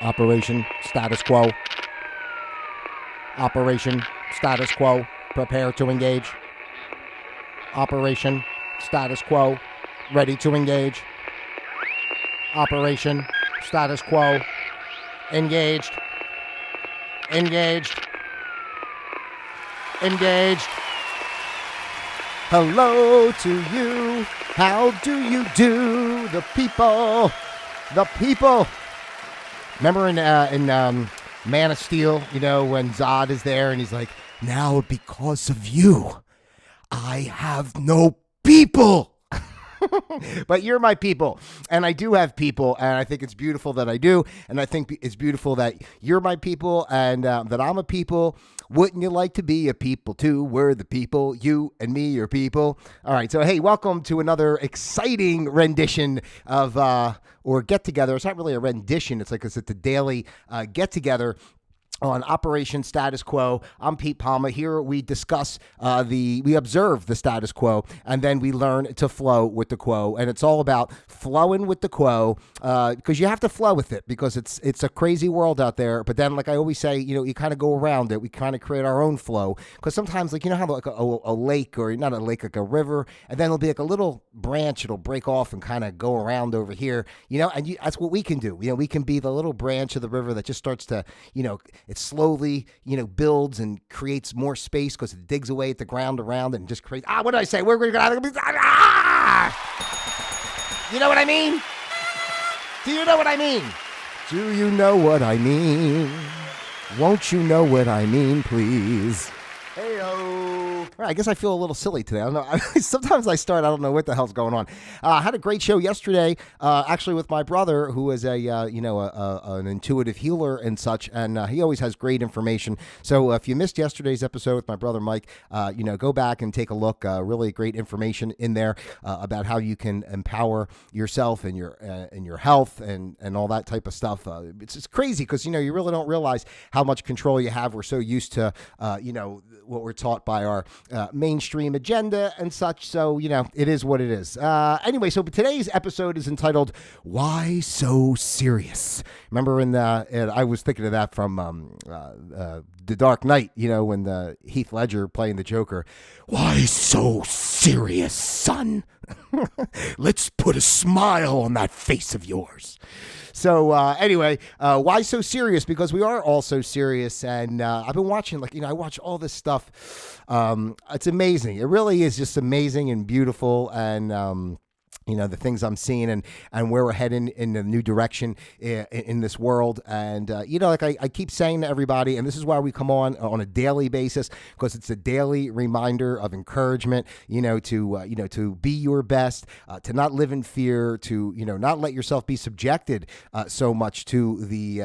Operation Status Quo. Operation Status Quo. Prepare to engage. Operation Status Quo. Ready to engage. Operation Status Quo. Engaged. Engaged. Engaged. Hello to you. How do you do? The people. The people. Remember in Man of Steel, you know, when Zod is there and he's like, now because of you, I have no people. But you're my people, and I do have people, and I think it's beautiful that I do, and I think it's beautiful that you're my people, and that I'm a people. Wouldn't you like to be a people too? We're the people, you and me are people. All right, so hey, welcome to another exciting rendition of or get together. It's not really a rendition. It's a daily get together on Operation Status Quo. I'm Pete Palma. Here we discuss we observe the status quo, and then we learn to flow with the quo. And it's all about flowing with the quo, because you have to flow with it, because it's a crazy world out there. But then, like I always say, you know, you kind of go around it. We kind of create our own flow, because sometimes, like, you know how like a lake, or not a lake, like a river, and then it'll be like a little branch. It'll break off and kind of go around over here, you know, and that's what we can do. You know, we can be the little branch of the river that just starts to, you know, it slowly, you know, builds and creates more space because it digs away at the ground around and just creates. What did I say? We're going to. You know what I mean? Do you know what I mean? Do you know what I mean? Won't you know what I mean, please? Hey-o. I guess I feel a little silly today. I don't know. Sometimes I don't know what the hell's going on. I had a great show yesterday, actually with my brother, who is an intuitive healer and such, and he always has great information. So if you missed yesterday's episode with my brother Mike, go back and take a look. Really great information in there about how you can empower yourself and your health and all that type of stuff. It's crazy because, you know, you really don't realize how much control you have. We're so used to, what we're taught by our mainstream agenda and such. So, you know, it is what it is. Anyway, so today's episode is entitled, Why So Serious? Remember I was thinking of that from The Dark Knight, you know, when Heath Ledger playing the Joker. Why so serious, son? Let's put a smile on that face of yours. So anyway, why so serious? Because we are all so serious. And I've been watching, I watch all this stuff. It's amazing. It really is just amazing and beautiful. And, the things I'm seeing and where we're heading in a new direction in this world. And, I keep saying to everybody, and this is why we come on a daily basis, because it's a daily reminder of encouragement, to be your best, to not live in fear, to, not let yourself be subjected so much to the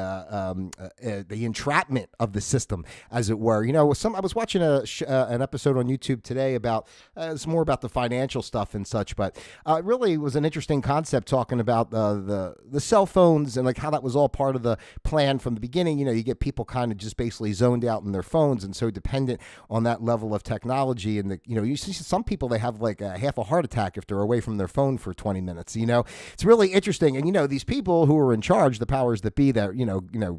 entrapment of the system, as it were. I was watching an episode on YouTube today about, it's more about the financial stuff and such, but really was an interesting concept talking about the cell phones and like how that was all part of the plan from the beginning. You get people kind of just basically zoned out in their phones and so dependent on that level of technology. And you see some people, they have like half a heart attack if they're away from their phone for 20 minutes. It's really interesting. And these people who are in charge, the powers that be that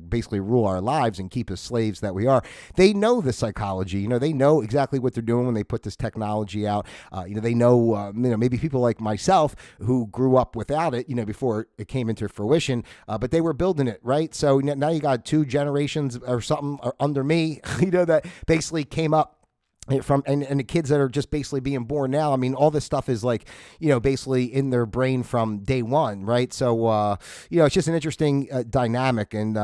basically rule our lives and keep us slaves that we are, they know the psychology. They know exactly what they're doing when they put this technology out. They know maybe people like myself who grew up without it, before it came into fruition, but they were building it, right? So now you got 2 generations or something under me, that basically came up from and the kids that are just basically being born now. I mean, all this stuff is like, basically in their brain from day one, right? So, it's just an interesting dynamic, and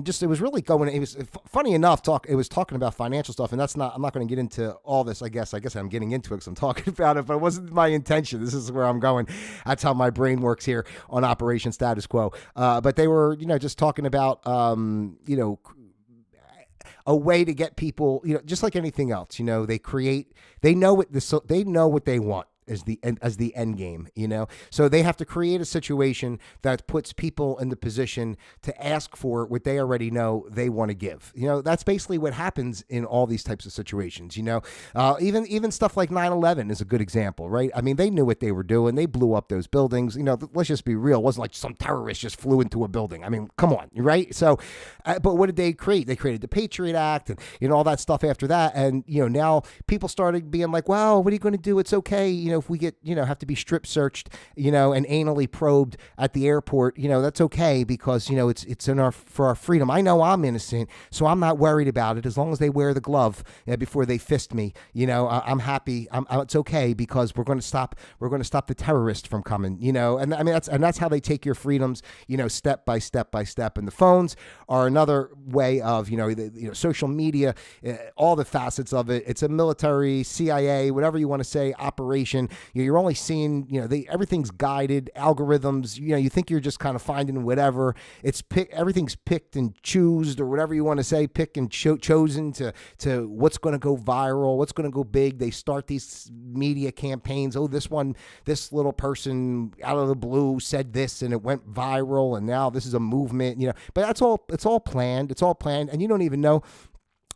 just it was really going. It was funny enough. It was talking about financial stuff, and I'm not going to get into all this. I guess I'm getting into it because I'm talking about it, but it wasn't my intention. This is where I'm going. That's how my brain works here on Operation Status Quo. But they were, just talking about, a way to get people, just like anything else, they know what they want. as the end game, So they have to create a situation that puts people in the position to ask for what they already know they want to give. That's basically what happens in all these types of situations. Even stuff like 9/11 is a good example, right? I mean, they knew what they were doing. They blew up those buildings. Let's just be real. It wasn't like some terrorist just flew into a building. I mean, come on, right? So, but what did they create? They created the Patriot Act and all that stuff after that. And now people started being like, "Well, what are you going to do? It's okay, if we get have to be strip searched, and anally probed at the airport. That's okay because it's for our freedom. I know I'm innocent, so I'm not worried about it as long as they wear the glove before they fist me. I'm happy. It's okay because we're going to stop the terrorist from coming. And I mean that's how they take your freedoms. Step by step by step. And the phones are another way of social media, all the facets of it. It's a military, CIA, whatever you want to say, operation. You're only seeing everything's guided algorithms. You think you're just kind of finding whatever. Everything's picked and choosed or whatever you want to say, picked and chosen to what's going to go viral, what's going to go big. They start these media campaigns. Oh, this little person out of the blue said this and it went viral and now this is a movement, but it's all planned. It's all planned. And you don't even know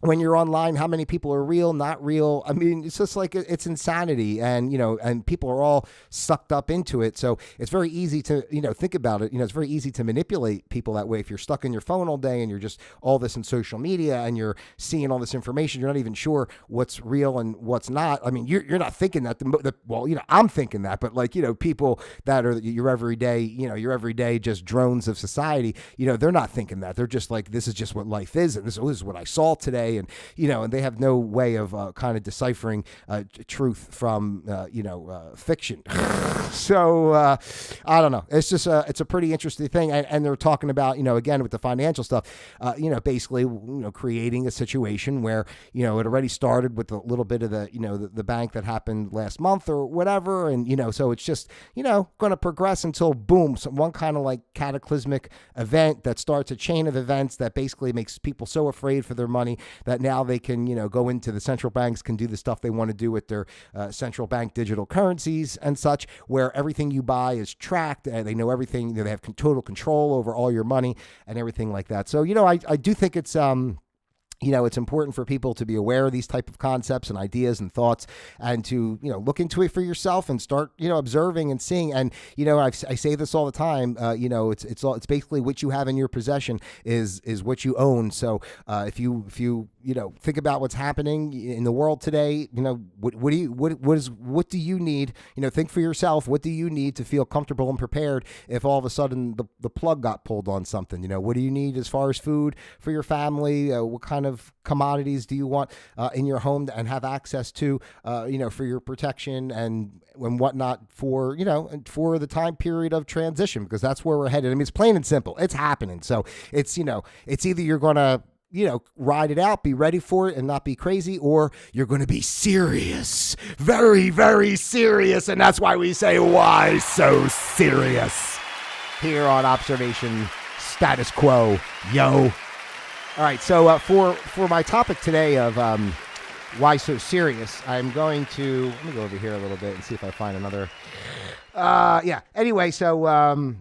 when you're online how many people are real, not real. I mean, it's just like it's insanity, and and people are all sucked up into it. So it's very easy to think about it. It's very easy to manipulate people that way. If you're stuck in your phone all day and you're just all this in social media and you're seeing all this information, you're not even sure what's real and what's not. I mean, you're not thinking that. I'm thinking that, but people that are your everyday just drones of society, they're not thinking that. They're just like, this is just what life is, and this is what I saw today. And and they have no way of kind of deciphering truth from fiction. So I don't know. It's just it's a pretty interesting thing, and they're talking about again with the financial stuff, basically creating a situation where it already started with a little bit of the bank that happened last month or whatever, and so it's just going to progress until boom, one kind of like cataclysmic event that starts a chain of events that basically makes people so afraid for their money that now they can, go into the central banks, can do the stuff they want to do with their central bank digital currencies and such, where everything you buy is tracked. They know everything. They have total control over all your money and everything like that. So, I do think it's it's important for people to be aware of these type of concepts and ideas and thoughts, and to look into it for yourself and start observing and seeing. And I say this all the time. It's basically what you have in your possession is what you own. So if you think about what's happening in the world today, what do you need? Think for yourself. What do you need to feel comfortable and prepared if all of a sudden the plug got pulled on something? What do you need as far as food for your family? What kind of commodities do you want in your home and have access to, for your protection and whatnot for the time period of transition, because that's where we're headed. I mean, it's plain and simple. It's happening. So it's either you're going to ride it out, be ready for it and not be crazy, or you're going to be serious, very, very serious. And that's why we say, why so serious? Here on Observation Status Quo, yo. All right, so for my topic today of why so serious, I'm going to, let me go over here a little bit and see if I find another. Anyway, so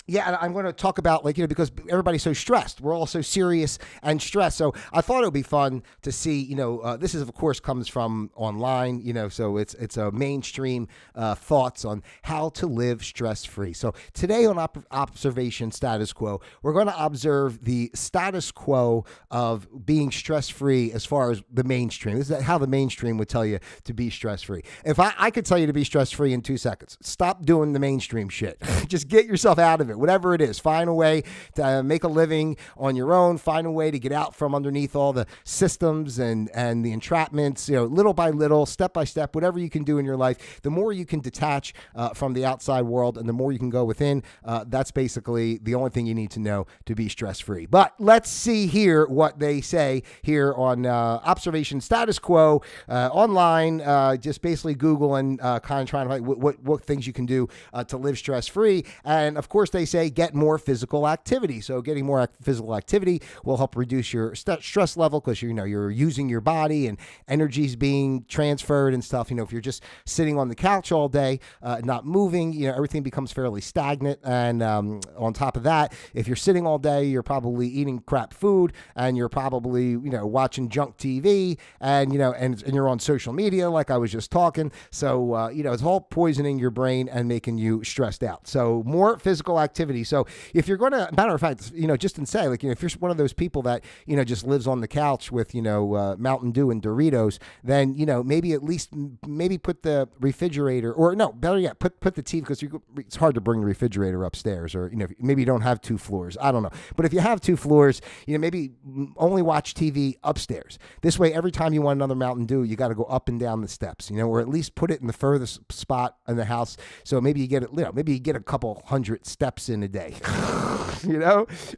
yeah, I'm going to talk about because everybody's so stressed. We're all so serious and stressed. So I thought it would be fun to see, this is of course comes from online, so it's a mainstream thoughts on how to live stress-free. So today on Observation Status Quo, we're going to observe the status quo of being stress-free as far as the mainstream. This is how the mainstream would tell you to be stress-free. If I could tell you to be stress-free in 2 seconds, stop doing the mainstream shit. Just get yourself out of it. Whatever it is, find a way to make a living on your own, find a way to get out from underneath all the systems and the entrapments, little by little, step by step, whatever you can do in your life. The more you can detach from the outside world and the more you can go within, that's basically the only thing you need to know to be stress-free. But let's see here what they say here on Observation Status Quo online. Just basically Google and kind of trying to find what things you can do to live stress-free. And of course, they they say get more physical activity. So getting more physical activity will help reduce your stress level because you're using your body and energy's being transferred and stuff. If you're just sitting on the couch all day, not moving, everything becomes fairly stagnant. And on top of that, if you're sitting all day, you're probably eating crap food and you're probably watching junk TV and you're on social media like I was just talking. So it's all poisoning your brain and making you stressed out. So more physical activity. So if you're going to, matter of fact, just to say, like, if you're one of those people that, just lives on the couch with, Mountain Dew and Doritos, then, maybe put the refrigerator or no, better yet, put the TV, because it's hard to bring the refrigerator upstairs, or, maybe you don't have 2 floors. I don't know. But if you have 2 floors, maybe only watch TV upstairs. This way, every time you want another Mountain Dew, you got to go up and down the steps, or at least put it in the furthest spot in the house. So maybe you get maybe you get a couple hundred steps in a day,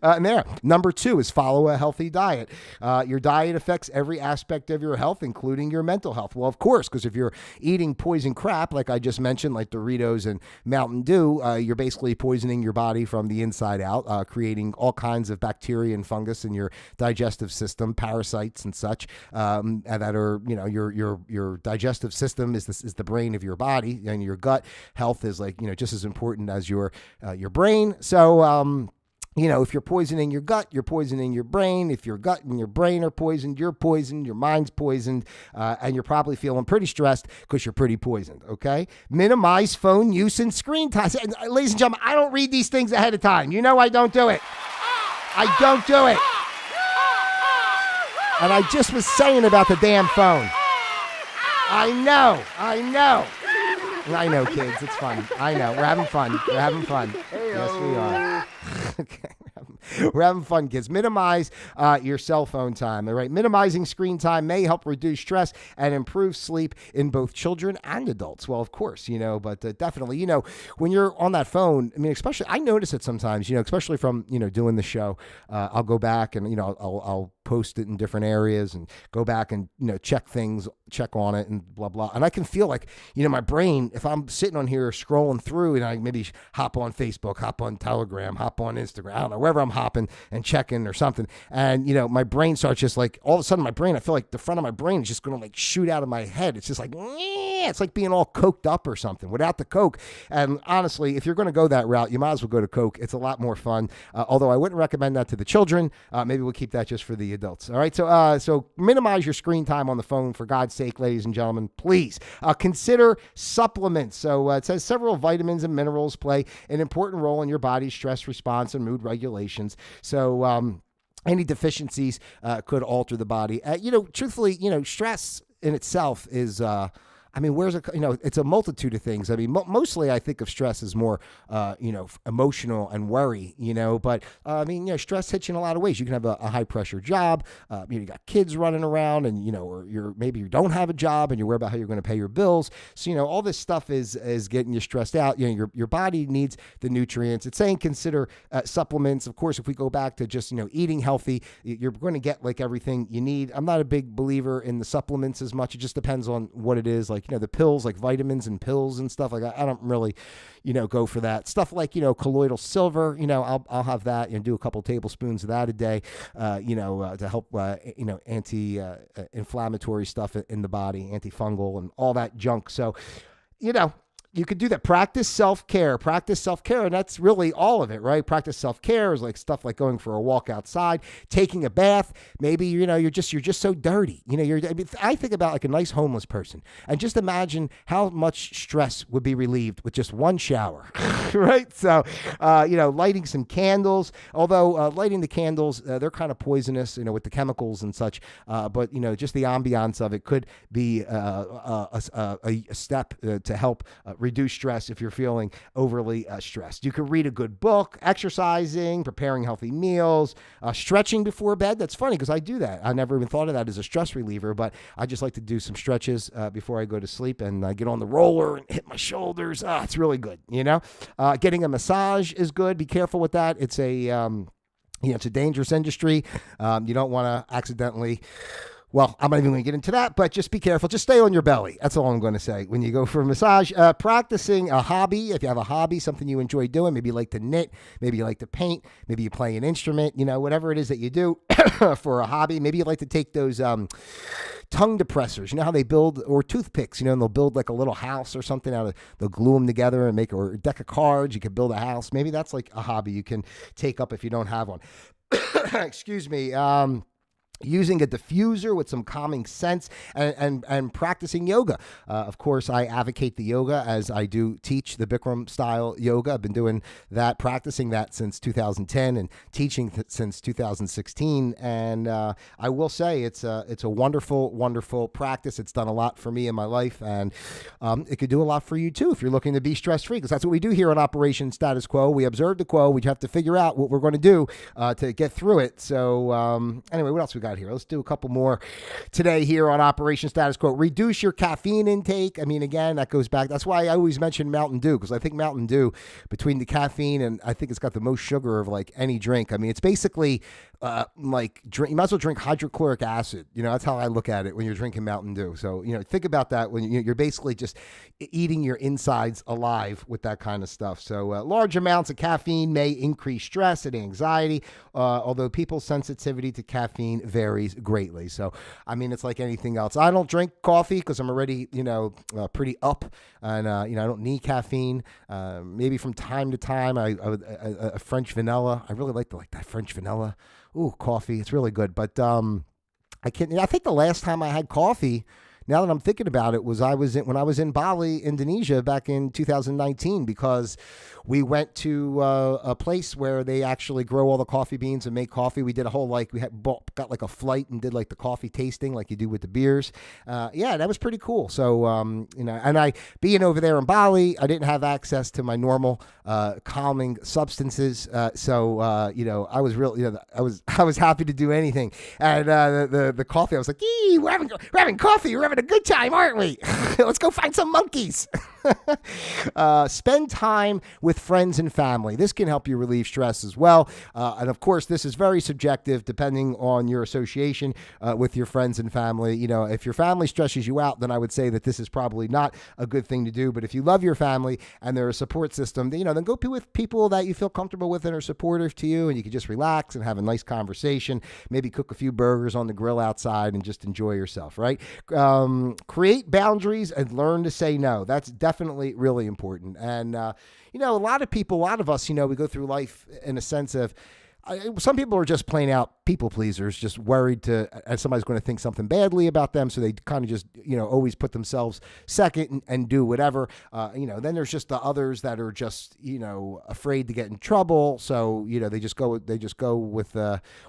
and there. Number 2 is follow a healthy diet. Your diet affects every aspect of your health, including your mental health. Well, of course, because if you're eating poison crap, like I just mentioned, like Doritos and Mountain Dew, you're basically poisoning your body from the inside out, creating all kinds of bacteria and fungus in your digestive system, parasites and such, and that are, your digestive system is the brain of your body, and your gut health is just as important as your brain. So, if you're poisoning your gut, you're poisoning your brain. If your gut and your brain are poisoned, you're poisoned, your mind's poisoned, and you're probably feeling pretty stressed because you're pretty poisoned, okay? Minimize phone use and screen time. Ladies and gentlemen, I don't read these things ahead of time. I don't do it. I don't do it. And I just was saying about the damn phone. I know, kids. It's fun. I know. We're having fun. Hey-o. Yes, we are. Okay. We're having fun, kids. Minimize your cell phone time. All right. Minimizing screen time may help reduce stress and improve sleep in both children and adults. Well, of course, but definitely, when you're on that phone, especially, I notice it sometimes, especially from, doing the show, I'll go back and, I'll post it in different areas and go back and, check on it and blah, blah. And I can feel like, my brain, if I'm sitting on here scrolling through and I maybe hop on Facebook, hop on Telegram, hop on Instagram, I don't know, wherever I'm hopping and checking or something. And, my brain starts just like, all of a sudden I feel like the front of my brain is just going to shoot out of my head. It's just like, it's like being all coked up or something without the Coke. And honestly, if you're going to go that route, you might as well go to Coke. It's a lot more fun. Although I wouldn't recommend that to the children. Maybe we'll keep that just for the adults. All right. So minimize your screen time on the phone, for God's sake, ladies and gentlemen, please. Consider supplements. So it says several vitamins and minerals play an important role in your body's stress response and mood regulations. So any deficiencies could alter the body. Truthfully, stress in itself is where's it? It's a multitude of things. Mostly I think of stress as more, emotional and worry. But stress hits you in a lot of ways. You can have a high pressure job. You got kids running around, and or maybe you don't have a job, and you're worried about how you're going to pay your bills. So all this stuff is getting you stressed out. Your body needs the nutrients. It's saying consider supplements. Of course, if we go back to just eating healthy, you're going to get like everything you need. I'm not a big believer in the supplements as much. It just depends on what it is. Like the pills, like vitamins and pills and stuff like that. I don't really, go for that stuff. Like colloidal silver. I'll have that and do a couple tablespoons of that a day. To help anti-inflammatory stuff in the body, antifungal and all that junk. So, you could do that. Practice self-care. And that's really all of it, right? Practice self-care is like stuff like going for a walk outside, taking a bath. Maybe, you're just so dirty. I think about like a nice homeless person, and just imagine how much stress would be relieved with just one shower, right? So, lighting some candles, although lighting the candles, they're kind of poisonous, with the chemicals and such. But, just the ambiance of it could be a step to help reduce stress if you're feeling overly stressed. You can read a good book, exercising, preparing healthy meals, stretching before bed. That's funny because I do that. I never even thought of that as a stress reliever, but I just like to do some stretches before I go to sleep, and I get on the roller and hit my shoulders. It's really good, Getting a massage is good. Be careful with that. It's a dangerous industry. You don't want to accidentally Well, I'm not even going to get into that, but just be careful. Just stay on your belly. That's all I'm going to say. When you go for a massage, practicing a hobby, if you have a hobby, something you enjoy doing, maybe you like to knit, maybe you like to paint, maybe you play an instrument, whatever it is that you do for a hobby. Maybe you like to take those tongue depressors. You know how they build, or toothpicks, and they'll build like a little house or something out of, they'll glue them together and make or a deck of cards. You could build a house. Maybe that's like a hobby you can take up if you don't have one. Excuse me. Using a diffuser with some calming scents and practicing yoga. Of course, I advocate the yoga as I do teach the Bikram style yoga. I've been doing that, practicing that since 2010 and teaching since 2016. And I will say it's a wonderful, wonderful practice. It's done a lot for me in my life, and it could do a lot for you too if you're looking to be stress-free, because that's what we do here on Operation Status Quo. We observe the quo. We have to figure out what we're going to do to get through it. So anyway, what else we got here? Let's do a couple more today here on Operation Status Quo. Reduce your caffeine intake. I mean, again, that goes back. That's why I always mention Mountain Dew, because I think Mountain Dew, between the caffeine and I think it's got the most sugar of like any drink. I mean, it's basically like drink. You might as well drink hydrochloric acid. That's how I look at it when you're drinking Mountain Dew. So, think about that when you're basically just eating your insides alive with that kind of stuff. So large amounts of caffeine may increase stress and anxiety, although people's sensitivity to caffeine varies greatly. So, I mean, it's like anything else. I don't drink coffee because I'm already, pretty up, and, I don't need caffeine. Maybe from time to time, a French vanilla. I really like that French vanilla. Ooh, coffee. It's really good. But I think the last time I had coffee, now that I'm thinking about it, was when I was in Bali, Indonesia, back in 2019, because we went to a place where they actually grow all the coffee beans and make coffee. We did a whole got like a flight and did like the coffee tasting like you do with the beers. Yeah, that was pretty cool. So and I being over there in Bali, I didn't have access to my normal calming substances. So I was really I was happy to do anything. And the coffee, I was like, we're having coffee. We're having a good time, aren't we? Let's go find some monkeys. Spend time with friends and family. This can help you relieve stress as well. And of course, this is very subjective depending on your association with your friends and family. If your family stresses you out, then I would say that this is probably not a good thing to do. But if you love your family and they're a support system, then go be with people that you feel comfortable with and are supportive to you, and you can just relax and have a nice conversation. Maybe cook a few burgers on the grill outside and just enjoy yourself, right? Create boundaries and learn to say no. That's definitely really important. And, a lot of us, we go through life in a sense of, some people are just plain out people pleasers, just worried somebody's going to think something badly about them. So they kind of just, always put themselves second and do whatever. Then there's just the others that are just, afraid to get in trouble. So, they just go with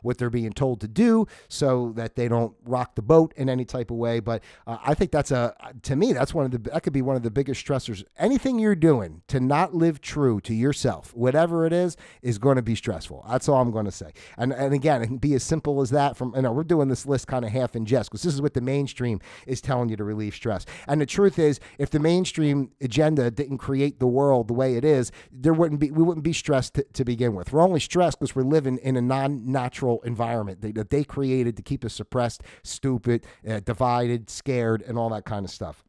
what they're being told to do so that they don't rock the boat in any type of way. But I think to me, that could be one of the biggest stressors. Anything you're doing to not live true to yourself, whatever it is going to be stressful. That's all I'm going to say. And again, it can be as simple as that. We're doing this list kind of half in jest because this is what the mainstream is telling you to relieve stress. And the truth is, if the mainstream agenda didn't create the world the way it is, we wouldn't be stressed to begin with. We're only stressed because we're living in a non-natural environment that they created to keep us suppressed, stupid, divided, scared, and all that kind of stuff.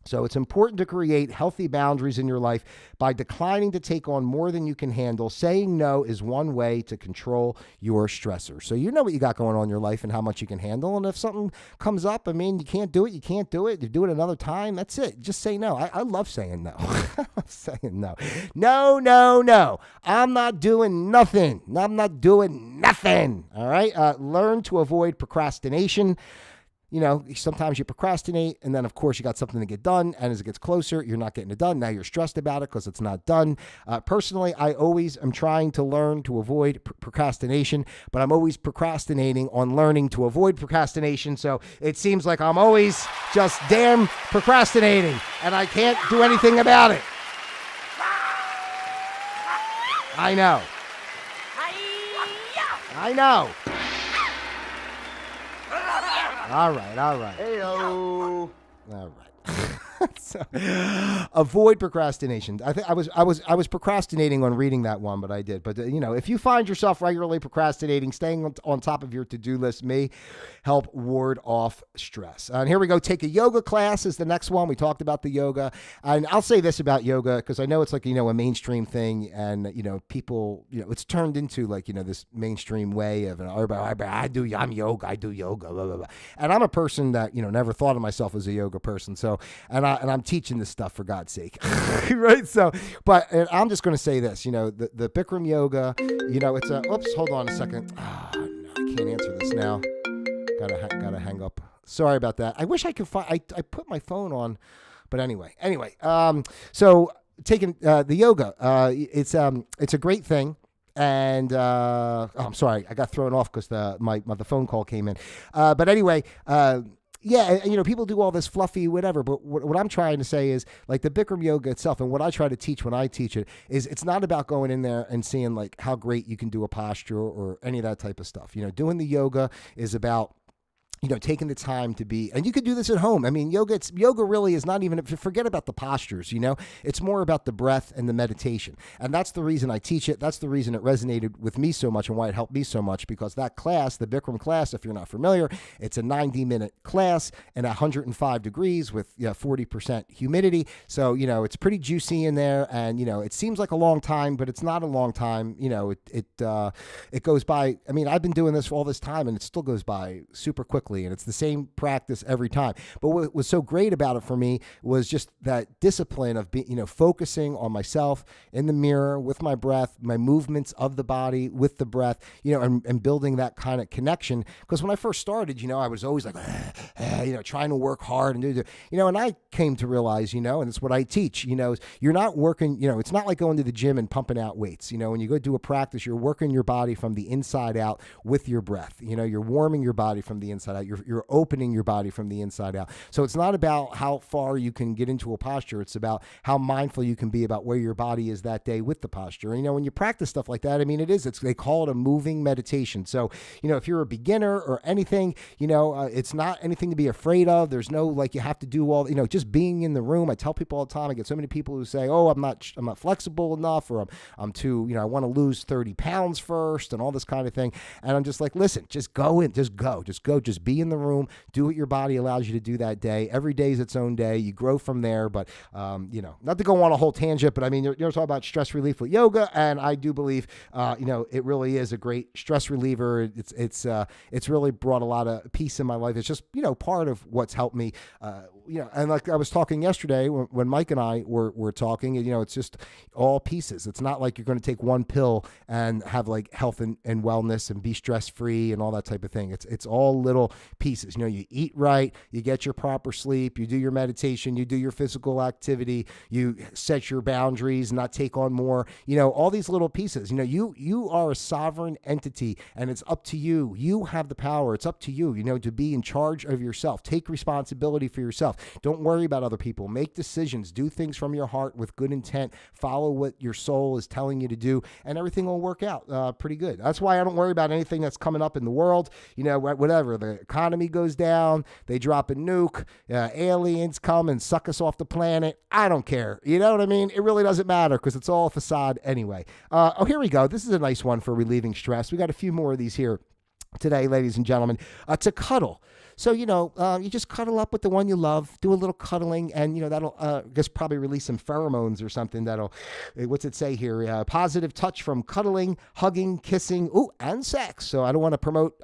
So it's important to create healthy boundaries in your life by declining to take on more than you can handle. Saying no is one way to control your stressor. So you know what you got going on in your life and how much you can handle. And if something comes up, you can't do it, you can't do it. You do it another time. That's it. Just say no. I love saying no. I love saying no. No. I'm not doing nothing. I'm not doing nothing. All right. Learn to avoid procrastination. Sometimes you procrastinate, and then, of course, you got something to get done, and as it gets closer, you're not getting it done. Now you're stressed about it because it's not done. Personally, I always am trying to learn to avoid procrastination, but I'm always procrastinating on learning to avoid procrastination, so it seems like I'm always just damn procrastinating, and I can't do anything about it. I know. All right. Heyo. All right. So, avoid procrastination. I think I was procrastinating on reading that one, but I did. But if you find yourself regularly procrastinating, staying on top of your to-do list may help ward off stress. And here we go. Take a yoga class is the next one. We talked about the yoga, and I'll say this about yoga because I know it's like a mainstream thing, and people it's turned into like this mainstream way of I'm yoga, I do yoga, blah, blah, blah. And I'm a person that never thought of myself as a yoga person. So and I'm teaching this stuff for God's sake, right? So, but I'm just going to say this, the Bikram yoga, it's a. Oops, hold on a second. Oh, no, I can't answer this now. Gotta hang up. Sorry about that. I wish I could find. I put my phone on, but anyway. So taking the yoga, it's a great thing. And I'm sorry, I got thrown off because the phone call came in. But anyway, yeah, people do all this fluffy whatever. But what I'm trying to say is like the Bikram yoga itself, and what I try to teach when I teach it is it's not about going in there and seeing like how great you can do a posture or any of that type of stuff. Doing the yoga is about taking the time to be, and you could do this at home. I mean, yoga really is not even, forget about the postures, it's more about the breath and the meditation. And that's the reason I teach it. That's the reason it resonated with me so much and why it helped me so much, because that class, the Bikram class, if you're not familiar, it's a 90-minute class and 105 degrees with 40% humidity. So, it's pretty juicy in there, and, it seems like a long time, but it's not a long time. It goes by. I mean, I've been doing this for all this time and it still goes by super quickly. And it's the same practice every time. But what was so great about it for me was just that discipline of focusing on myself in the mirror with my breath, my movements of the body with the breath, and building that kind of connection. Because when I first started, I was always like, trying to work hard and do, and I came to realize, and it's what I teach, is you're not working, it's not like going to the gym and pumping out weights. When you go do a practice, you're working your body from the inside out with your breath. You're warming your body from the inside out. You're opening your body from the inside out. So it's not about how far you can get into a posture. It's about how mindful you can be about where your body is that day with the posture. And, when you practice stuff like that, I mean, they call it a moving meditation. So, if you're a beginner or anything, it's not anything to be afraid of. There's no, like, you have to do all, just being in the room. I tell people all the time, I get so many people who say, oh, I'm not flexible enough, or I'm too, I want to lose 30 pounds first and all this kind of thing. And I'm just like, listen, just go in, just go, just be in the room, do what your body allows you to do that day. Every day is its own day. You grow from there, but not to go on a whole tangent, but I mean, you're talking about stress relief with yoga, and I do believe it really is a great stress reliever. It's really brought a lot of peace in my life. It's just part of what's helped me. And like I was talking yesterday when Mike and I were talking, it's just all pieces. It's not like you're going to take one pill and have like health and wellness and be stress free and all that type of thing. It's all little pieces. You eat right, you get your proper sleep, you do your meditation, you do your physical activity, you set your boundaries, not take on more, all these little pieces. You are a sovereign entity, and it's up to you. You have the power. It's up to you, to be in charge of yourself. Take responsibility for yourself. Don't worry about other people. Make decisions. Do things from your heart with good intent. Follow what your soul is telling you to do, and everything will work out pretty good. That's why I don't worry about anything that's coming up in the world. Whatever. The economy goes down, they drop a nuke, aliens come and suck us off the planet. I don't care. You know what I mean? It really doesn't matter because it's all a facade anyway. Here we go. This is a nice one for relieving stress. We got a few more of these here today, ladies and gentlemen. To cuddle. So, you just cuddle up with the one you love, do a little cuddling, and, that'll, probably release some pheromones or something that'll, what's it say here? Positive touch from cuddling, hugging, kissing, and sex. So I don't want to promote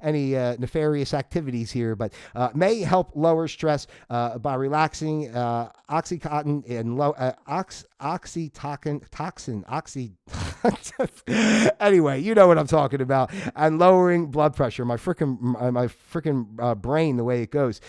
any nefarious activities here, but may help lower stress by relaxing Oxycontin and anyway, you know what I'm talking about, and lowering blood pressure. My freaking brain, the way it goes.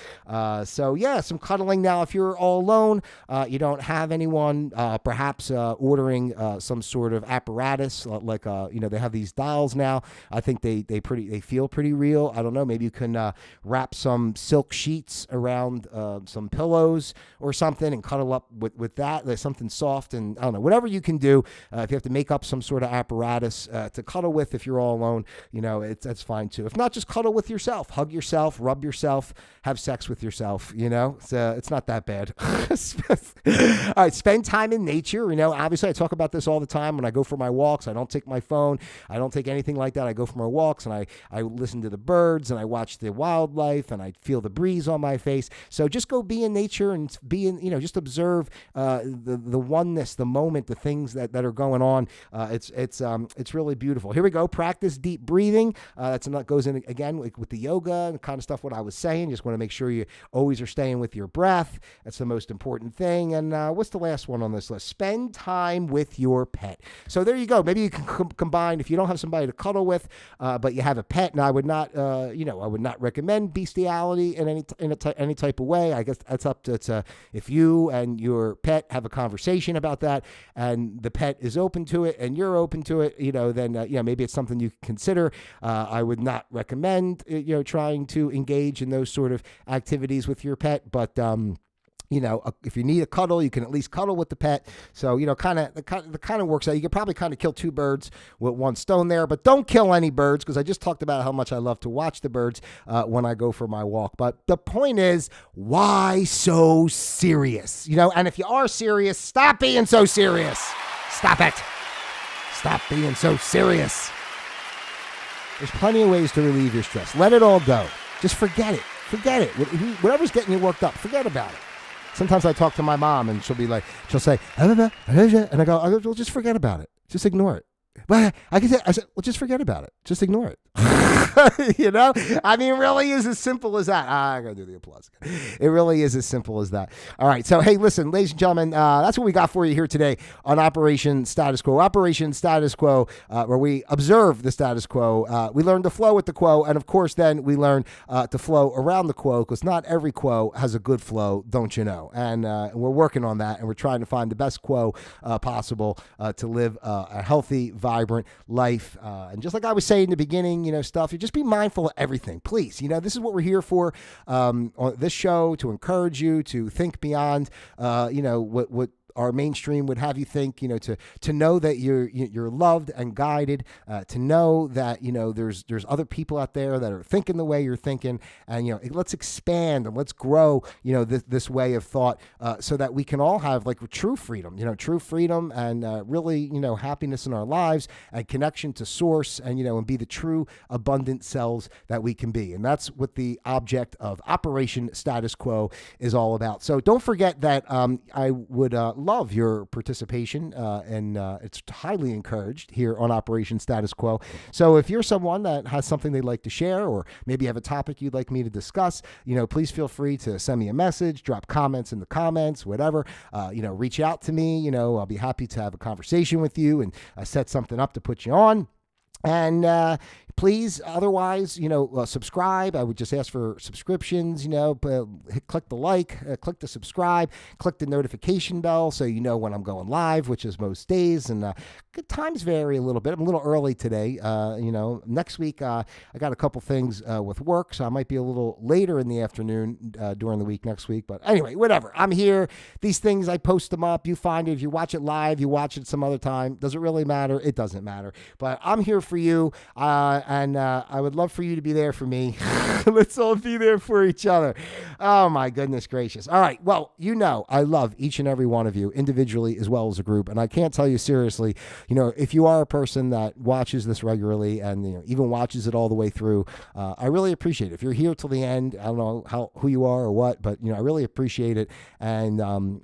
So yeah, some cuddling. Now, if you're all alone, you don't have anyone, perhaps ordering some sort of apparatus, like they have these dolls now. I think they feel pretty real. I don't know. Maybe you can wrap some silk sheets around some pillows or something and cuddle up with that. There's something soft, and I don't know, whatever you can do. If you have to make up some sort of apparatus to cuddle with, if you're all alone, that's fine too. If not, just cuddle with yourself. Hug hug yourself, rub yourself, have sex with yourself, so it's not that bad. All right, spend time in nature. Obviously I talk about this all the time when I go for my walks. I don't take my phone. I don't take anything like that. I go for my walks and I listen to the birds and I watch the wildlife and I feel the breeze on my face. So just go be in nature and be in, just observe the oneness, the moment, the things that are going on. It's really beautiful. Here we go. Practice deep breathing. That goes in again with the yoga and kind of stuff what I was saying. Just want to make sure you always are staying with your breath. That's the most important thing. And what's the last one on this list? Spend time with your pet. So there you go. Maybe you can combine if you don't have somebody to cuddle with, but you have a pet. And I would not, I would not recommend bestiality in any type of way. I guess that's up to if you and your pet have a conversation about that, and the pet is open to it, and you're open to it. Then maybe it's something you can consider. I would not recommend trying to engage in those sort of activities with your pet, but if you need a cuddle, you can at least cuddle with the pet. So, it kind of works out. You could probably kind of kill two birds with one stone there, but don't kill any birds, because I just talked about how much I love to watch the birds when I go for my walk. But the point is, why so serious? And if you are serious, stop being so serious. Stop it. Stop being so serious. There's plenty of ways to relieve your stress. Let it all go. Just forget it. Forget it. Whatever's getting you worked up, forget about it. Sometimes I talk to my mom and she'll say, and I go, well, just forget about it. Just ignore it. Well, I said, well, just forget about it. Just ignore it. Really is as simple as that. I got to do the applause. It really is as simple as that. All right. So, hey, listen, ladies and gentlemen, that's what we got for you here today on Operation Status Quo. Operation Status Quo, where we observe the status quo. We learn to flow with the quo. And, of course, then we learn to flow around the quo, because not every quo has a good flow, don't you know? And we're working on that, and we're trying to find the best quo possible to live a healthy, vibrant life. And just like I was saying in the beginning, stuff, you just be mindful of everything, please. This is what we're here for on this show, to encourage you to think beyond, what our mainstream would have you think, to know that you're loved and guided, to know that, there's other people out there that are thinking the way you're thinking, and, let's expand and let's grow, this way of thought, so that we can all have true freedom and really, happiness in our lives and connection to source, and be the true abundant selves that we can be. And that's what the object of Operation Status Quo is all about. So don't forget that I would love your participation, and it's highly encouraged here on Operation Status Quo. So if you're someone that has something they'd like to share, or maybe you have a topic you'd like me to discuss, please feel free to send me a message, drop comments in the comments, whatever, reach out to me. I'll be happy to have a conversation with you and set something up to put you on. And please, otherwise, subscribe. I would just ask for subscriptions, click the like, click the subscribe, click the notification bell so you know when I'm going live, which is most days. And good times vary a little bit. I'm a little early today. Next week, I got a couple things with work, so I might be a little later in the afternoon during the week next week. But anyway, whatever. I'm here. These things, I post them up. You find it. If you watch it live, you watch it some other time. Does it really matter? It doesn't matter. But I'm here for you, and I would love for you to be there for me. Let's all be there for each other. Oh, my goodness gracious. All right. Well, I love each and every one of you individually as well as a group. And I can't tell you seriously, if you are a person that watches this regularly and even watches it all the way through, I really appreciate it. If you're here till the end, I don't know who you are or what, but I really appreciate it, and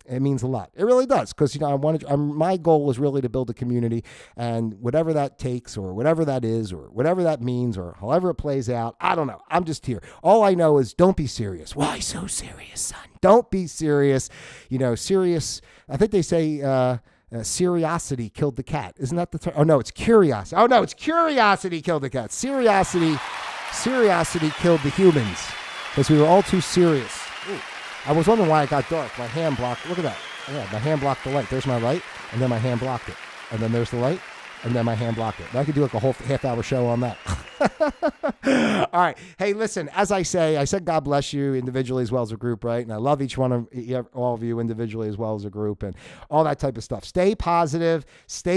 it means a lot. It really does, because my goal is really to build a community, and whatever that takes, or whatever that is, or whatever that means, or however it plays out, I don't know. I'm just here. All I know is, don't be serious. Why so serious, son? Don't be serious. Serious. I think they say curiosity killed the cat. Isn't that the term? Oh, no, it's curiosity. Oh, no, it's curiosity killed the cat. Curiosity killed the humans, because we were all too serious. Ooh. I was wondering why it got dark. My hand blocked. Look at that. Yeah, my hand blocked the light. There's my light, and then my hand blocked it. And then there's the light, and then my hand blocked it. I could do a whole half-hour show on that. All right. Hey, listen, as I said God bless you individually as well as a group, right? And I love each one of all of you individually as well as a group, and all that type of stuff. Stay positive. Stay